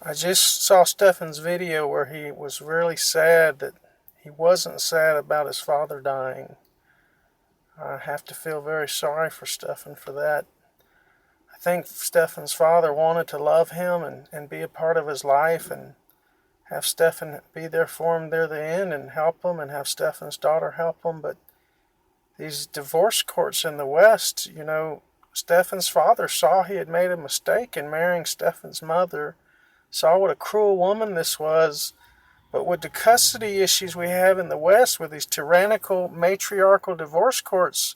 I just saw Stefan's video where he was really sad that he wasn't sad about his father dying. I have to feel very sorry for Stefan for that. I think Stefan's father wanted to love him and be a part of his life and have Stefan be there for him there the end and help him and have Stefan's daughter help him. But these divorce courts in the West, Stefan's father saw he had made a mistake in marrying Stefan's mother, saw what a cruel woman this was. But with the custody issues we have in the West with these tyrannical, matriarchal divorce courts,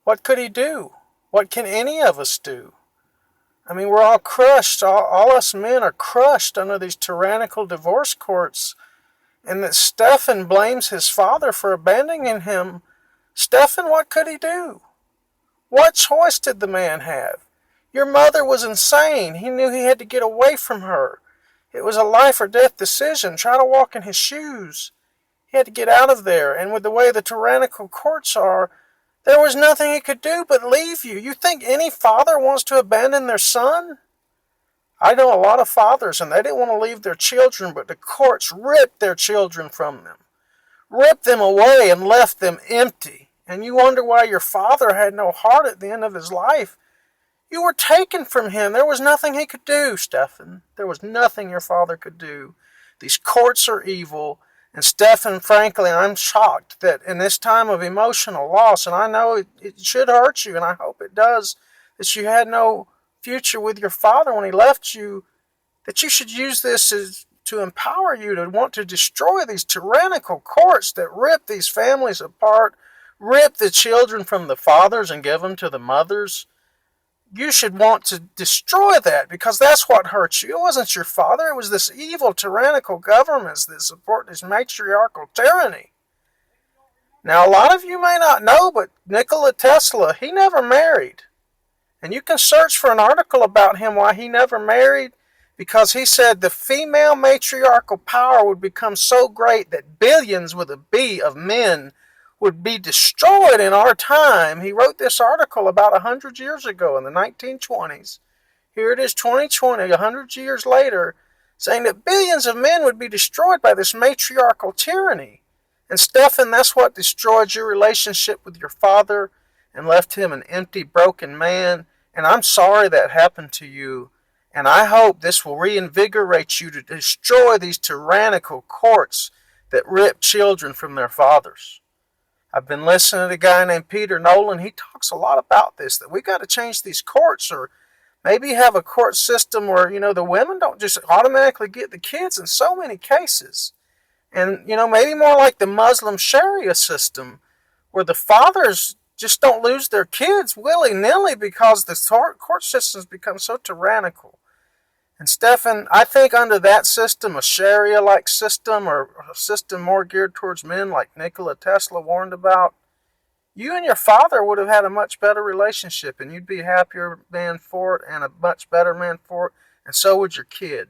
what could he do? What can any of us do? I mean, we're all crushed. All us men are crushed under these tyrannical divorce courts. And that Stefan blames his father for abandoning him. Stefan, what could he do? What choice did the man have? Your mother was insane. He knew he had to get away from her. It was a life or death decision. Try to walk in his shoes. He had to get out of there. And with the way the tyrannical courts are, there was nothing he could do but leave you. You think any father wants to abandon their son? I know a lot of fathers, and they didn't want to leave their children, but the courts ripped their children from them. Ripped them away and left them empty. And you wonder why your father had no heart at the end of his life. You were taken from him. There was nothing he could do, Stefan. There was nothing your father could do. These courts are evil. And Stefan, frankly, I'm shocked that in this time of emotional loss, and I know it should hurt you, and I hope it does, that you had no future with your father when he left you, that you should use this to empower you to want to destroy these tyrannical courts that rip these families apart, rip the children from the fathers and give them to the mothers. You should want to destroy that because that's what hurt you. It wasn't your father. It was this evil, tyrannical governments that support this matriarchal tyranny. Now, a lot of you may not know, but Nikola Tesla, he never married. And you can search for an article about him why he never married, because he said the female matriarchal power would become so great that billions with a B of men would be destroyed in our time. He wrote this article about 100 years ago in the 1920s. Here it is 2020, 100 years later, saying that billions of men would be destroyed by this matriarchal tyranny. And Stefan, that's what destroyed your relationship with your father and left him an empty, broken man. And I'm sorry that happened to you. And I hope this will reinvigorate you to destroy these tyrannical courts that rip children from their fathers. I've been listening to a guy named Peter Nolan. He talks a lot about this, that we got to change these courts, or maybe have a court system where, the women don't just automatically get the kids in so many cases. And, maybe more like the Muslim Sharia system, where the fathers just don't lose their kids willy-nilly because the court systems become so tyrannical. And Stefan, I think under that system, a Sharia-like system, or a system more geared towards men like Nikola Tesla warned about, you and your father would have had a much better relationship, and you'd be a happier man for it and a much better man for it, and so would your kid.